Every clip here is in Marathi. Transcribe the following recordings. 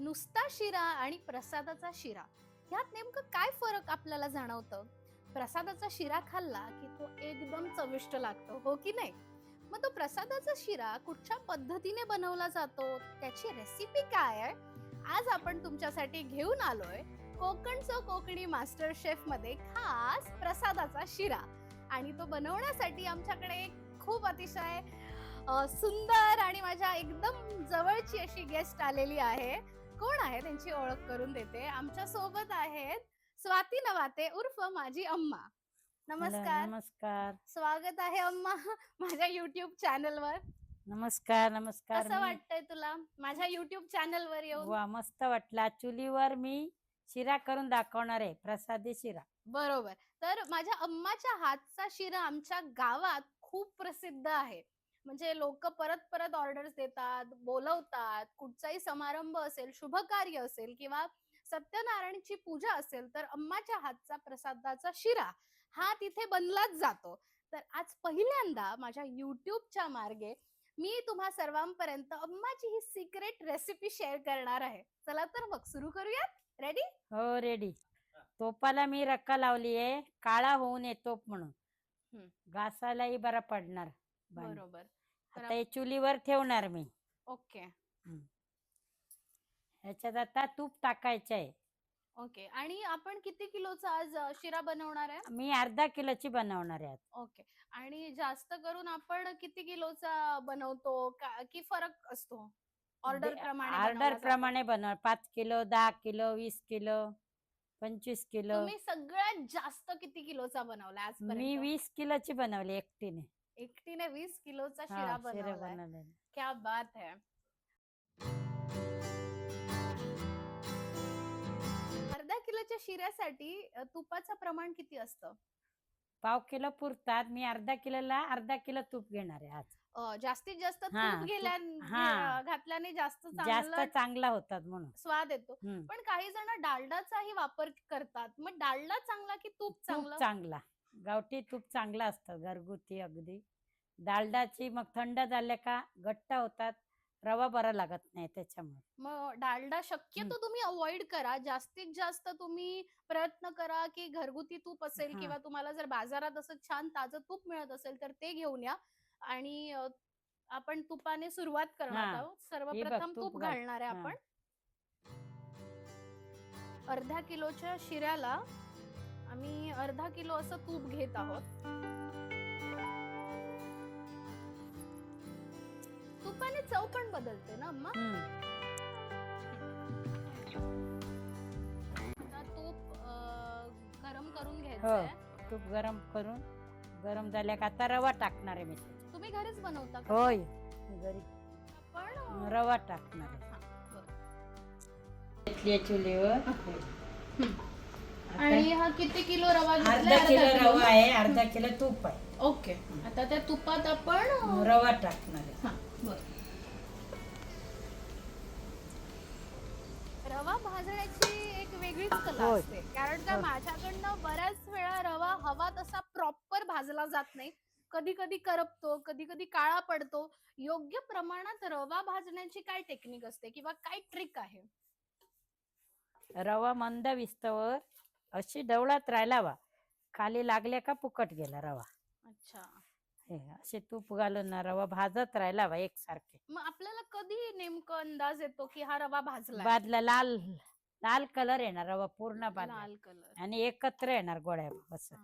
नुसता शिरा आणि प्रसादाचा शिरा ह्यात नेमकं काय फरक आपल्याला जाणवतं? प्रसादाचा शिरा खाल्ला की तो एकदम चविष्ट लागतो, हो की नाही? मग तो प्रसादाचा शिरा कुठच्या पद्धतीने बनवला जातो, त्याची रेसिपी काय आहे? आज आपण तुमच्यासाठी घेऊन आलोय कोकणचं कोकणी मास्टर शेफ मध्ये खास प्रसादाचा शिरा. आणि तो बनवण्यासाठी आमच्याकडे एक खूप अतिशय सुंदर आणि माझ्या एकदम जवळची अशी गेस्ट आलेली आहे. कोण आहे त्यांची ओळख करून देते. आमच्या सोबत आहेत स्वाती नवाते उर्फ माझी अम्मा. हॅलो, नमस्कार. नमस्कार. स्वागत आहे अम्मा माझ्या YouTube चॅनलवर. नमस्कार, नमस्कार. कसं वाटतंय तुला माझ्या YouTube चॅनलवर येऊन? वा, मस्त वाटला. चुलीवर मी शिरा करून दाखवणार आहे, प्रसादी शिरा. बरोबर. तर माझ्या अम्माच्या हातचा शिरा आमच्या गावात खूप प्रसिद्ध आहे. म्हणजे लोकं परत-परत ऑर्डर्स देतात, बोलवतात. कुठचाही समारंभ असेल, शुभ कार्य असेल किंवा सत्यनारायणची पूजा असेल, तर अम्माच्या हातचा प्रसादाचा शिरा हा तिथे बनलाच जातो. तर आज पहिल्यांदा माझ्या YouTubeच्या मार्गे मी तुम्हा सर्वांपर्यंत अम्माची ही सिक्रेट रेसिपी शेअर करणार आहे. चला तर मग सुरू करूयात. रेडी? हो, रेडी. तोपाला मी रक्का लावली आहे, काळा होऊ नये तोप म्हणून. हं, घासायलाही बरा पडणार बाणी. बरोबर. तर आता हे चुलीवर ठेवणार मी. ओके, हं. ह्याच्यात आता तूप टाकायचं आहे. ओके. आणि आपण किती किलोचा आज शिरा बनवणार आहे? मी अर्धा किलोची बनवणार आहे आज. ओके. आणि जास्त करून आपण किती किलोचा बनवतो की फरक असतो? ऑर्डर प्रमाणे ऑर्डर बनवला जातो? प्रमाणे बनव. 5 किलो, 10 किलो, 20 किलो, 25 किलो. तुम्ही सगळ्यात जास्त किती किलोचा बनवलाय मी आजपर्यंत? 20 किलोची बनवली एकटीने. एकटीने 20 किलोचा हा, शिरा शिरा बनवलाय. बनवले. क्या बात है! अर्ध्या किलोच्या शिऱ्यासाठी तुपाचं प्रमाण किती असतं? पाव किलो पुरतात. मी अर्धा किलोला अर्धा किलो तूप घेणार आहे आज. जास्तीत जास्त हा, तूप हा, घातल्याने जास्त जास्त चांगलं चांगला होतात म्हणून. स्वाद येतो. हम्म. पण काही जण डालडाचाही वापर करतात. मग डालडा चांगला की तूप तूप चांगलं? चांगला. गावठी तूप चांगला असतं, घरगुती अगदी. डालडाची मग थंड झाल्या का घट्ट होतात, रवा बरा लागत नाही त्याच्यामुळे. मग डालडा शक्यतो तुम्ही अव्हॉइड करा. जास्तीत जास्त तुम्ही प्रयत्न करा की घरगुती तूप असेल हा, किंवा तुम्हाला जर बाजारात असं छान ताजं तूप मिळत असेल तर ते घेऊन या. आणि आपण तुपाने सुरुवात हा. करणार आहोत. हे बघ सर्वप्रथम तूप तूप घाल. घालणार आहे हा. आपण. अर्ध्या किलोच्या शिऱ्याला आम्ही अर्धा किलो असं तूप घेत आहोत. तुपाने चव पण बदलते ना अम्मा? आता तूप गरम करून हो, घ्यायचंय. तूप गरम करून गरम झाल्या का आता रवा टाकणार आहे मी त्याच्यात. तुम्ही घरीच बनवता का? होय, मी घरी आपण रवा टाकणार आहे. हा, बरं. घेतली चुलीवर. आणि हा किती किलो रवा घेतलाय? अर्धा किलो रवा आहे, अर्धा किलो तूप आहे. ओके. आता त्या तुपात आपण रवा टाकणार आहे. हा, बरं. रवा भाजण्याची एक वेगळीच कला होय. असते. कारण का होय. माझ्याकडनं बऱ्याच वेळा रवा हवा तसा प्रॉपर भाजला जात नाही. कधी कधी करपतो, कधी कधी काळा पडतो. योग्य प्रमाणात रवा भाजण्याची काय टेक्निक असते किंवा काय ट्रिक आहे? रवा मंद विस्तवर अशी ढवळत राहायला हवा. खाली लागल्या का फुकट गेला रवा. अच्छा. हे असे तूप घालून ना रवा भाजत राहायला हवा एकसारखे. मग आपल्याला कधी नेमकं अंदाज येतो की हा रवा भाजलाय? भाजला लाल लाल कलर येणार, रवा पूर्ण भाजला लाल कलर. आणि एकत्र येणार गोळ्या असं.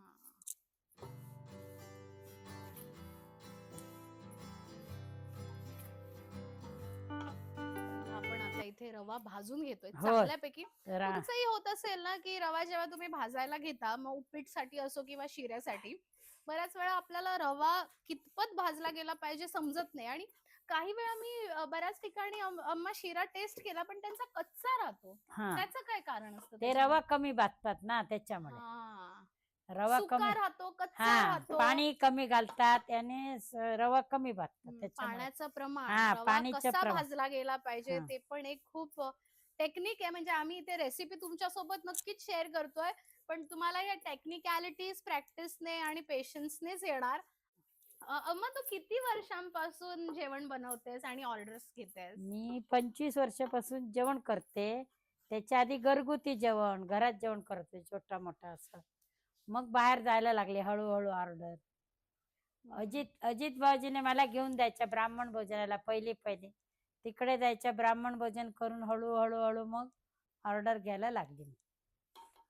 आपण आता इथे रवा भाजून घेतोय हो. चांगल्यापैकी. रा- तुमचंही होत असेल ना की रवा जेव्हा तुम्ही भाजायला घेता, मग उपीटसाठी असो किंवा शिऱ्यासाठी, बऱ्याच वेळा आपल्याला रवा कितपत भाजला गेला पाहिजे समजत नाही. आणि काही वेळा मी बऱ्याच ठिकाणी अम्मा शिरा टेस्ट केला पण त्यांचा कच्चा राहतो. हा, त्याचं काय कारण असतं? ते रवा कमी भाजतात ना त्याच्यामुळे. हा, रवा सुका कमी. राहतो, कच्चा हा, राहतो. पाणी कमी घालतात याने रवा कमी भाजतात त्याच्यामुळे. पाण्याचं प्रमाण, हा, रवा पाणीचं कसा प्रमाण. भाजला गेला पाहिजे हा. ते पण एक खूप टेक्निक आहे. म्हणजे आम्ही इथे रेसिपी तुमच्या सोबत नक्कीच शेअर करतोय, पण तुम्हाला या टेक्निकॅलिटीज प्रॅक्टिसने आणि पेशन्सनेच येणार. मग तू किती वर्षांपासून जेवण बनवतेस आणि ऑर्डर्स घेतेस? मी 25 वर्षापासून जेवण करते. त्याच्या आधी घरगुती जेवण, घरात जेवण करते छोटा मोठा असं. मग बाहेर जायला लागले हळूहळू ऑर्डर. हम्म. अजित भाऊजीने मला घेऊन जायच्या ब्राह्मण भोजनाला पहिली पहिली. तिकडे जायच्या ब्राह्मण भोजन करून हळू मग ऑर्डर घ्यायला लागली मी.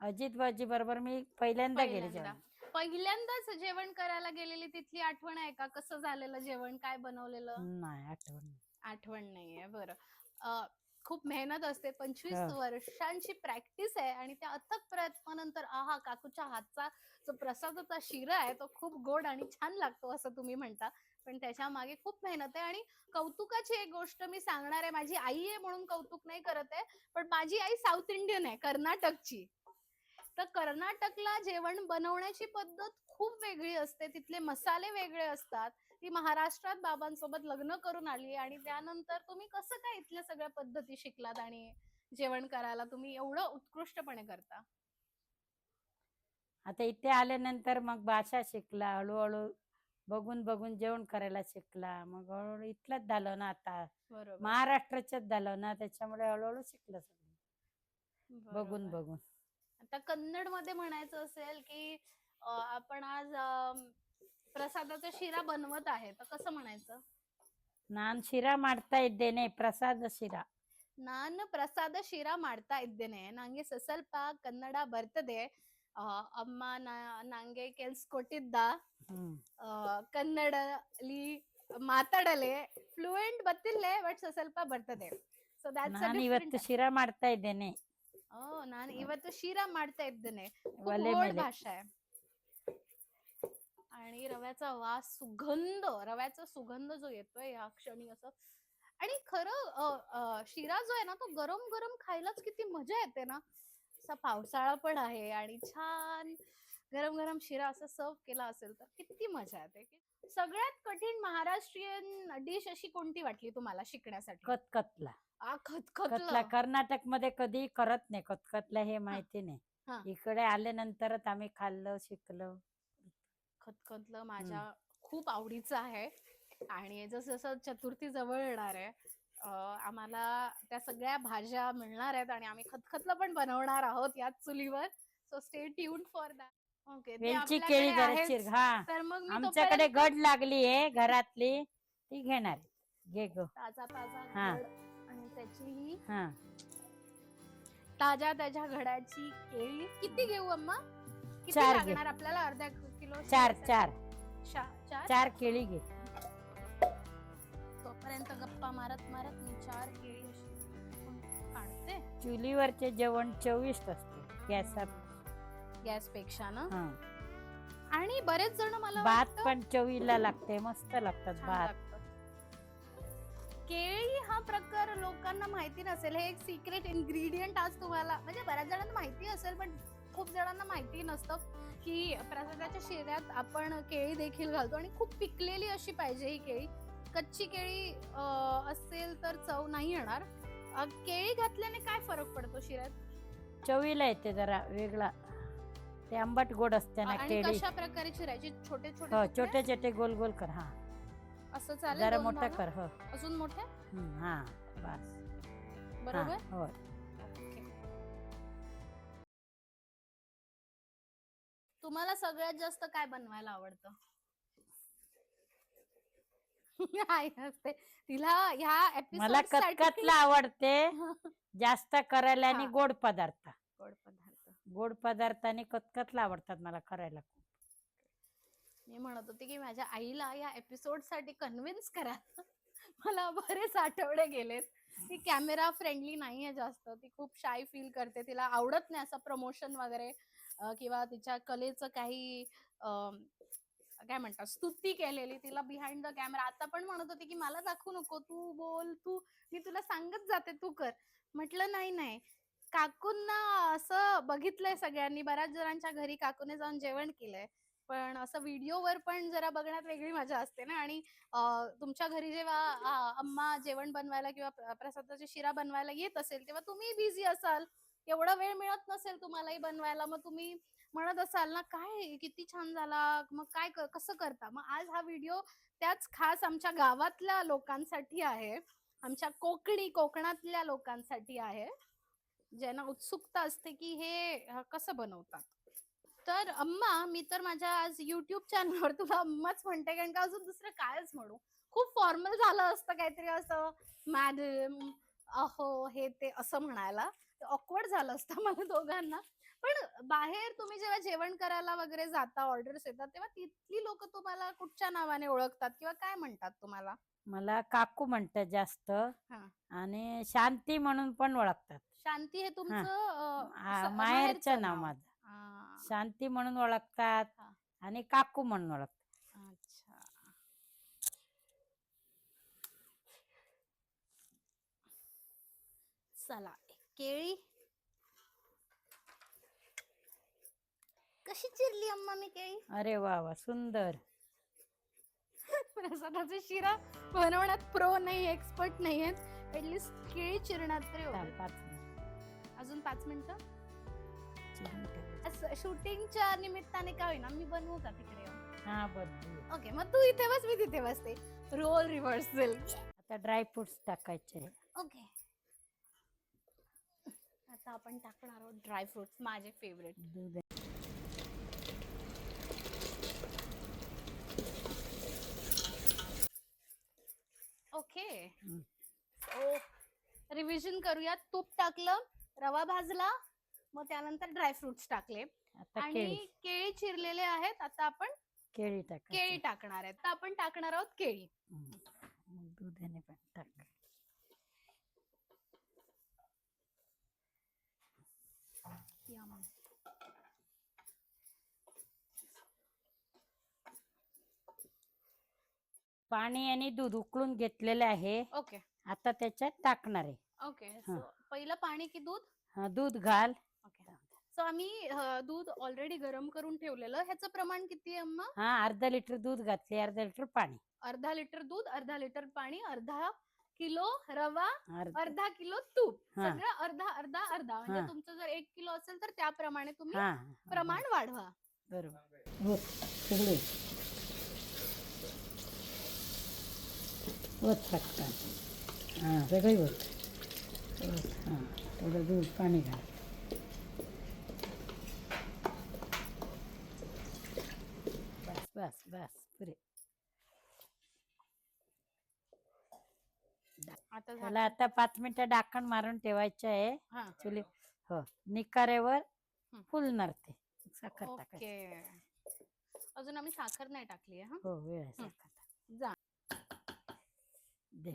अजित भाऊजी बरोबर मी पहिल्यांदा गेले पहिल्यांदा जेवण. पहिल्यांदाच जेवण करायला गेलेली तिथली आठवण आहे का? कसं झालेलं जेवण, काय बनवलेलं? नाही आठवण नाही. आठवण नाहीये. बरं. अ, खूप मेहनत असते. 25 हो. वर्षांची प्रॅक्टिस आहे आणि त्या अथक प्रयत्नानंतर आहा! काकूच्या हातचा जो प्रसादाचा शिरा आहे तो खूप गोड आणि छान लागतो असं तुम्ही म्हणता. पण त्याच्या मागे खूप मेहनत आहे आणि कौतुकाची एक गोष्ट मी सांगणार आहे. माझी आई आहे म्हणून कौतुक नाही करत आहे. पण माझी आई साउथ इंडियन आहे, कर्नाटकची. तर कर्नाटकला जेवण बनवण्याची पद्धत खूप वेगळी असते. तिथले मसाले वेगळे असतात. ती महाराष्ट्रात बाबांसोबत लग्न करून आली आणि त्यानंतर तुम्ही कसं काय इथल्या सगळ्या पद्धती शिकलात आणि जेवण करायला तुम्ही एवढं उत्कृष्टपणे करता? आता इथे आल्यानंतर मग भाषा शिकला हळूहळू. बघून जेवण करायला शिकला. मग हळूहळू इथलंच झालं ना आता. बरोबर. महाराष्ट्राच्याच झालं ना त्याच्यामुळे हळूहळू शिकलं सगळं. बघून बरोबर. बघून. आता कन्नडमध्ये म्हणायचं असेल की आपण आज प्रसादाचा शिरा बनवत आहे, तर कसं म्हणायचं? ನಾನ್ ಶಿರಾ ಮಾಡ್ತಾ ಇದ್ದೇನೆ ಪ್ರಸಾದ ಶಿರಾ. ನಾನು ಪ್ರಸಾದ ಶಿರಾ ಮಾಡ್ತಾ ಇದ್ದೇನೆ. ನಂಗೆ ಸ್ವಲ್ಪ ಕನ್ನಡ ಬರ್ತದೆ. ಅಮ್ಮ ನಂಗೆ ಕೆಲ್ಸ್ಕೊಟ್ಟಿದ್ದ. ಹ್ಮ್. ಕನ್ನಡಲಿ ಮಾತಾಡಲೆ ಫ್ಲೂಯೆಂಟ್ ಗೊತ್ತಿಲ್ಲೇ ಬಟ್ ಸ್ವಲ್ಪ ಬರ್ತದೆ. ಸೊ ದ್ಯಾಟ್ಸ್ ಅ ನಾನು ಡಿಫರೆಂಟ್. ಇವತ್ತು ಶಿರಾ ಮಾಡ್ತಾ ಇದ್ದೇನೆ ನಾನು ಇವತ್ತು ಶಿರಾ ಮಾಡ್ತಾ ಇದ್ದೇನೆ. खूप ಒಲೆ गोड ಮೇಲೆ. भाषा आहे. आणि रव्याचा वास, रव्याचा सुगंध जो येतोय या क्षणी असं. आणि खरं शिरा जो आहे ना तो गरम गरम खायलाच किती मजा येते ना. असा पावसाळा पण आहे आणि छान गरम गरम शिरा असं सर्व केला असेल तर किती मजा येते. सगळ्यात कठीण महाराष्ट्रीयन डिश अशी कोणती वाटली तुम्हाला शिकण्यासाठी? कतकतला. कतला खतखतलं. कर्नाटक मध्ये कधी करत नाही कतकतला हे हा माहिती नाही. हा. इकडे आल्यानंतरच आम्ही खाल्लं शिकलो. खतखतलं हम्म. माझ्या खूप आवडीचं आहे आणि जसं जसं चतुर्थी जवळ येणार आहे, आम्हाला त्या सगळ्या भाज्या मिळणार आहेत आणि आम्ही खतखतलं पण बनवणार आहोत याच चुलीवर. So stay tuned for that. Okay, ते वेलची आपल्याकडे केळी जरा आहेच. चिर हा. तर मग मी आमच्याकडे तोपर्यंत गड लागली आहे घरातली ती घेणार. घे गो. ताजा ताजा हा घड आणि त्याची हा. ताज्या त्याच्या घडाची केळी किती घेऊ अम्मा? किती 4 घे. लागणार आपल्याला? अर्धा किलो 4 शिऱ्यासाठी? 4 चार. 4 केळी घे. तोपर्यंत गप्पा मारत मारत मी 4 केळी अशी काढते. चुलीवरचे जेवण चविष्ट असते गॅसात. गॅस पेक्षा ना. हा. आणि बरेच जण मला भात वाटतं पण चवीला लागते मस्त लागतात छान भात. लागतं. केळी हा प्रकार लोकांना माहिती नसेल. हे एक सिक्रेट इन्ग्रेडियंट आज तुम्हाला, म्हणजे बऱ्याच जणांना माहिती असेल पण खूप जणांना माहिती नसतं की प्रसादाच्या शिऱ्यात आपण केळी देखील घालतो आणि खूप पिकलेली अशी पाहिजे ही केळी. कच्ची केळी असेल तर चव नाही येणार. केळी घातल्याने काय फरक पडतो शिऱ्यात? चवीला येते जरा वेगळा. ते आंबट गोड असते ना आणि केळी. कशा प्रकारे चिरायची? छोटे छोटे हो तुकडे? छोटे छोटे गोल गोल कर. हा असं चालेल? जरा 2 मोठा भागं? कर. हो. अजून मोठे? हा बस. बरोबर. हो. ओके. तुम्हाला सगळ्यात जास्त काय बनवायला आवडतं? आई हसते. तिला ह्या मला एपिसोड साठी कतकतला आवडते जास्त करायला आणि हा. गोड पदार्थ. गोड पदार्थ. गोड पदार्थ आणि कतकतला आवडतात मला करायला. मी म्हणत होते की माझ्या आईला या एपिसोड साठी कन्व्हिन्स करा. मला बरेच आठवडे गेलेत. ती कॅमेरा फ्रेंडली नाहीये जास्त. ती खूप शाय फील करते. तिला आवडत नाही असं प्रमोशन वगैरे किंवा तिच्या कलेचं काही काय म्हणतात स्तुती केलेली तिला बिहाइंड द कॅमेरा. आता पण म्हणत होती की मला दाखवू नको, तू बोल, मी तुला सांगत जाते तू कर. म्हटलं नाही नाही, काकूंना असं बघितलंय सगळ्यांनी, बऱ्याच जणांच्या घरी काकूने जाऊन जेवण केलंय. पण असं व्हिडिओवर पण जरा बघण्यात वेगळी मजा असते ना. आणि तुमच्या घरी जेव्हा अम्मा जेवण बनवायला किंवा प्रसादाची शिरा बनवायला येत असेल तेव्हा तुम्ही बिझी असाल, एवढा वेळ मिळत नसेल तुम्हालाही बनवायला. मग तुम्ही म्हणत असाल ना, काय किती छान झाला, मग काय कसं करता? मग आज हा व्हिडिओ त्याच खास आमच्या गावातल्या लोकांसाठी आहे, आमच्या कोकणातल्या लोकांसाठी आहे, ज्यांना उत्सुकता असते की हे कसं बनवतात. तर अम्मा, मी तर माझ्या आज YouTube चॅनलवर तुला अम्माच म्हणते, कारण का अजून दुसरं कायच म्हणू. खूप फॉर्मल झालं असतं काहीतरी असं, मॅडम, अहो, हे ते असं म्हणायला. ऑकवर्ड झालं असतं मला दोघांना. पण बाहेर तुम्ही जेव्हा जेवण करायला वगैरे जाता, ऑर्डर्स येतात, तेव्हा तिथली लोकं तुम्हाला कुठच्या नावाने ओळखतात किंवा काय म्हणतात तुम्हाला? मला काकू म्हणतात जास्त, हां. आणि शांती म्हणून पण ओळखतात. शांती हे हा, तुमचं माहेरचं माहेरचं नाव नाव. माझं. हां. शांती म्हणून ओळखतात हां. आणि काकू म्हणून ओळखतात. अच्छा. चला, केळी कशी चिरली अम्मा मी केळी? अरे वा वा, सुंदर. प्रसादाचा शिरा बनवण्यात प्रो नाही, एक्सपर्ट नाहीयेत. ऍटलीस्ट केळी चिरण्यात तरी चाल, होते. 5 मिनिट अजून 5 मिनिटं. चिरून ठेव. असं शूटिंगच्या निमित्ताने का होईना मी बनवू का तिकडे येऊन? हा, बदलू. ओके, मग तू इथे बस, मी तिथे बसते. Role reversal. आता ड्रायफ्रुट्स टाकायचे. ओके. आता आपण टाकणार आहोत ड्रायफ्रुट्स, माझे फेवरेट. दूध. ओके. हं. ओ, रिव्हिजन करूयात. तूप टाकलं, रवा भाजला, मग त्यानंतर ड्रायफ्रुट्स टाकले आता आणि केळी केळी चिरलेले आहेत. आता आपण केळी केळी टाकायची. टाकणार आहेत. तर आपण टाकणार आहोत केळी. मग दुधाने पण टाक. यम. पाणी आणि दूध उकळून घेतलेलं आहे. ओके. आता त्याच्यात टाकणार आहे. ओके. हां. सो पहिलं पाणी की दूध? दूध घाल. ओके. सो आम्ही दूध ऑलरेडी गरम करून ठेवलेलं. ह्याचं प्रमाण किती आहे अम्मा? अर्धा लिटर दूध घातले, अर्धा लिटर पाणी. अर्धा लिटर दूध, अर्धा लिटर पाणी, अर्धा किलो रवा, अर्धा. अर्धा किलो तूप. हां. सगळं अर्धा अर्धा अर्धा. म्हणजे हां. तुमचं जर 1 किलो असेल तर त्याप्रमाणे तुम्ही हा, प्रमाण वाढवा. बरोबर. होत सगळे होत टाकतात. हां, सगळे होत. हां, थोडं दूध पाणी घाल. बस बस बस, पुरे. आता त्याला आता 5 मिनिटं झाकण मारून ठेवायचं आहे हां. चुली. हो, निकाऱ्यावर हं. फुलणार ते. साखर टाकायची. ओके. अजून आम्ही साखर नाही टाकली आहे. हो, वेळ आहे हं. साखर. जा. दे.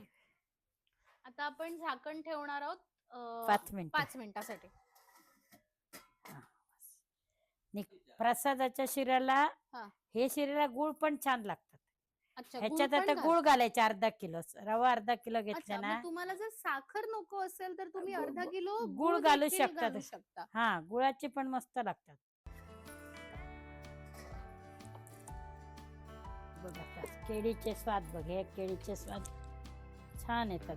आता आपण झाकण ठेवणार आहोत 5 मिनिटं. 5 मिनिटासाठी. प्रसादाच्या शिऱ्याला, हां. हे शिऱ्याला गुळ पण छान लागतात. अच्छा, ह्याच्यात आता गुळ घालायचे अर्धा किलो. रवा अर्धा किलो घेतला अच्छा, ना. मग तुम्हाला जर साखर नको असेल तर तुम्ही गु- अर्धा गु- किलो गुळ गुळ घालू देखील शकतात. घालू शकता. हा, गुळाचे पण मस्त लागतात. बघ आता केळीचे स्वाद बघ, हे केळीचे स्वाद छान येतात.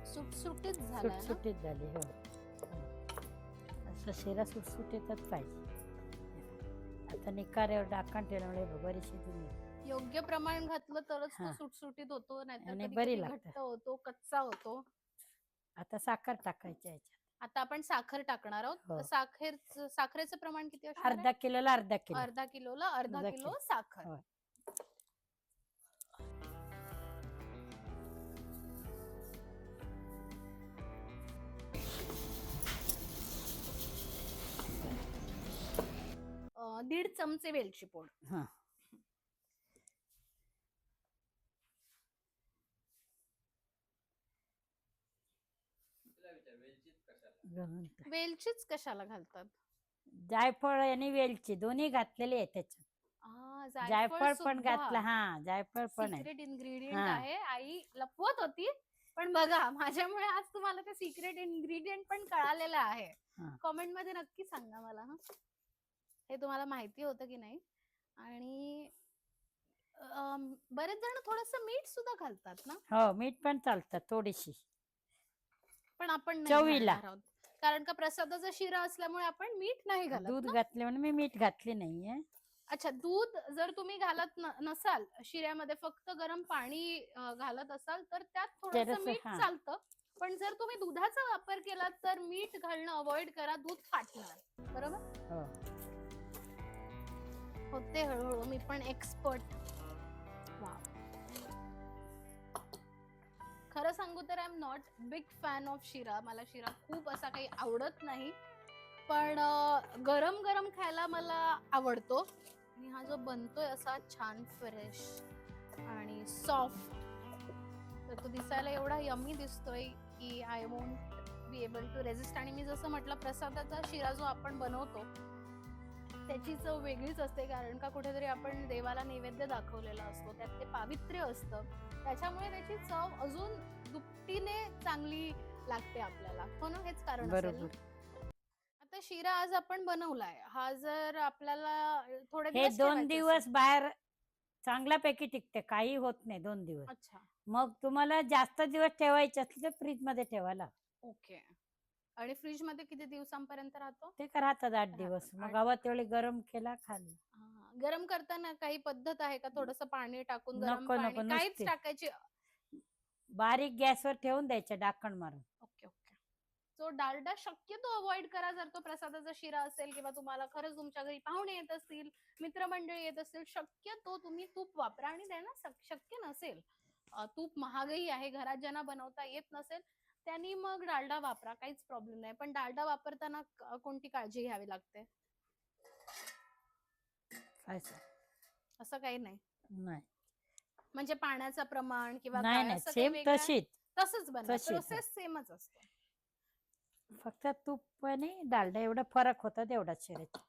सुटसुटीत झालाय ना? सुटसुटीत झाली. हो, असं शिरा सुटसुटीतच पाहिजे. आता निकाऱ्यावर झाकण ठेवल्यामुळे बरी शिजून येईल. योग्य प्रमाण घातलं तरच तो हां. सुटसुटीत होतो, नाहीतर आणि कधी बरी कधी लागतात. घट्ट होतो, कच्चा होतो. आता साखर टाकायची याच्यात. आता आपण साखर टाकणार आहोत. हो. साखरेचं प्रमाण किती असणार आहे? अर्धा किलोला अर्धा किलो. अर्धा किलोला अर्धा अर्धा किलो किलो. साखर. हो. दीड चमचे वेलची पूड. हा, घालून टाक. वेलचीच कशाला घालतात? जायफळ आणि वेलची दोन्ही घातलेले आहे त्याच्यात. जायफळ पण घातलं. हा, जायफळ पण आहे. सिक्रेट इन्ग्रेडियंट हां. आहे. आई लपवत होती, पण बघा माझ्यामुळे आज तुम्हाला ते सिक्रेट इन्ग्रेडियंट पण कळालेलं आहे. हां. कमेंट मध्ये नक्की सांगा मला हे तुम्हाला माहिती होतं की नाही. आणि बरेच जण थोडंसं मीठ सुद्धा घालतात ना, हो, मीठ पण चालतं थोडीशी पण आपण नाही चवीला. घालणार आहोत. कारण का प्रसादाचा शिरा असल्यामुळे आपण मीठ नाही घालत दूध ना? घातले म्हणून मी मीठ घातले नाहीये. अच्छा, दूध जर तुम्ही घालत नसाल शिऱ्यामध्ये, फक्त गरम पाणी घालत असाल तर त्यात थोडंसं जरासं, मीठ हा. चालतं. पण जर तुम्ही दुधाचा वापर केला तर मीठ घालणं अवॉइड करा, दूध फाटणार. बरोबर? हो. होते हळूहळू मी पण एक्सपर्ट. खरं सांगू तर I am not big fan of शिरा. मला शिरा खूप असा काही आवडत नाही, पण गरम गरम खायला मला आवडतो. आणि हा जो बनतोय असा छान फ्रेश आणि सॉफ्ट, तर तो दिसायला एवढा यम्मी दिसतोय की I won't be able to resist. आणि मी जसं म्हटलं, प्रसादाचा शिरा जो आपण बनवतो त्याची चव वेगळीच असते, कारण का कुठेतरी आपण देवाला नैवेद्य दाखवलेला असतो, त्यात ते पावित्र्य असतं, त्याच्यामुळे त्याची चव अजून दुपटीने चांगली लागते आपल्याला. हो ना? हेच कारण असेल ना? बरोबर. आता शिरा आज आपण बनवलाय, हा जर आपल्याला थोडे हे दिवस 2 ठेवायचा दिवस असेल. बाहेर चांगल्यापैकी टिकते, काही होत नाही 2 दिवस. अच्छा, मग तुम्हाला जास्त दिवस ठेवायचे असले तर फ्रीज मध्ये ठेवायला. ओके. आणि फ्रीज मध्ये किती दिवसांपर्यंत राहतो? ते का राहतात 8 दिवस. राहतात मग 8. हवा तेवढी गरम केला खाल्ला. गरम करताना काही पद्धत आहे का? थोडंसं पाणी टाकून, गरम नको पाणी नको, काहीच नुसते टाकायची? बारीक गॅसवर ठेवून द्यायचं ढाकण मारून. Okay okay. सो डालडा शक्यतो अवॉइड करा जर तो प्रसादाचा शिरा असेल, किंवा तुम्हाला खरंच तुमच्या घरी पाहुणे येत असतील, मित्रमंडळी येत असतील, शक्यतो तुम्ही तूप वापरा. आणि त्यांना शक्य नसेल, तूप महागही आहे, घरात ज्यांना बनवता येत नसेल त्यांनी मग डालडा वापरा, काहीच प्रॉब्लेम नाही. पण डालडा वापरताना कोणती काळजी घ्यावी लागते? काय सांग? असं काही नाही नाही म्हणजे पाण्याचं प्रमाण किंवा नाही काय नाही, असं काही सेम वेगळं? तशीच. तसंच बनवा, तशीच, प्रोसेस सेमच असते. फक्त तूप आणि डालडा एवढा फरक होता तेवढाच शिऱ्याचा.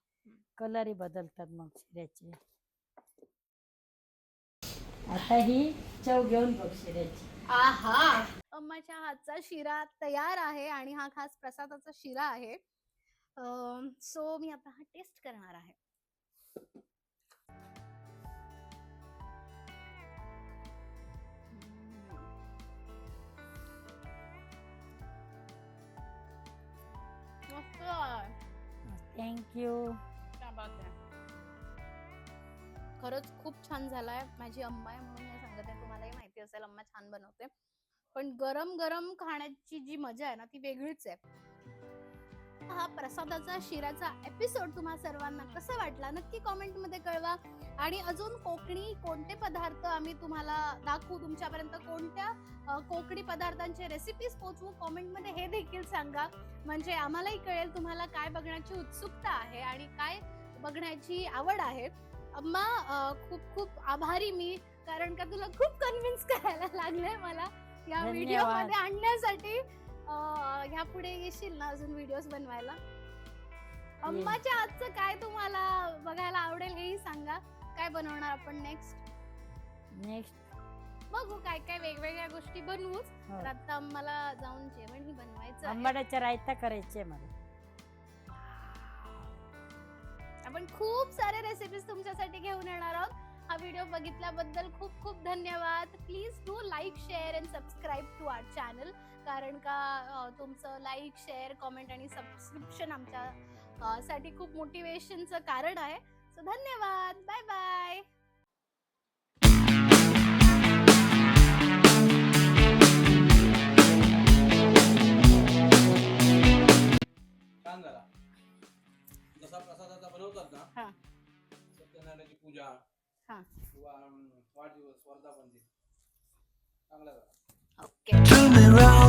कलरही बदलतात मग शिऱ्याचे. आता ही चव घेऊन बघ शिऱ्याची. आहा, अम्माच्या हातचा शिरा तयार आहे आणि हा खास प्रसादाचा शिरा आहे. सो मी आता हा टेस्ट करणार आहे. मस्त आहे. थँक्यू. क्या बात आहे. खरंच खूप छान झालाय. माझी अम्मा आहे म्हणून नाही सांगत आहे, तुम्हालाही माहिती असेल अम्मा छान बनवते. पण गरम गरम खाण्याची जी मजा आहे ना, ती वेगळीच आहे. हा प्रसादाचा शिऱ्याचा एपिसोड तुम्हा सर्वांना कसा वाटला नक्की कॉमेंट मध्ये कळवा. आणि अजून कोकणी कोणते पदार्थ आम्ही तुम्हाला दाखवू, तुमच्यापर्यंत कोणत्या कोकणी पदार्थांचे रेसिपीज पोहोचवू, कॉमेंट मध्ये हे देखील सांगा, म्हणजे आम्हालाही कळेल तुम्हाला काय बघण्याची उत्सुकता आहे आणि काय बघण्याची आवड आहे. अम्मा, खूप खूप आभारी मी, कारण का तुला खूप कन्व्हिन्स करायला लागलंय मला या व्हिडिओ धन्यवाद. मध्ये आणण्यासाठी. ह्या पुढे येशील ना अजून व्हिडिओज बनवायला? अम्माच्या हातचं काय तुम्हाला बघायला आवडेल हेही सांगा. काय बनवणार आपण नेक्स्ट? बघू काय काय वेगवेगळ्या गोष्टी बनवूच. हो. तर आता आम्हाला जाऊन जेवणही बनवायचं आहे. आंबाड्याच्या रायता करायचे मला. आपण खूप सारे रेसिपीज तुमच्यासाठी घेऊन येणार आहोत. हा व्हिडिओ बघितल्याबद्दल खूप खूप धन्यवाद. Please do like, share and subscribe to our channel, कारण का तुमचं लाईक, शेअर, कॉमेंट आणि सबस्क्रिप्शन आमच्या साठी खूप मोटिवेशनचं कारण आहे. सो धन्यवाद. Bye bye. छान झाला. जसा प्रसादाचा बनवतात ना, हा. सत्यनारायणाची पूजा हा. किंवा वाढदिवस, वर्धापन दिन, चांगला झाला. ओके. Turn me round.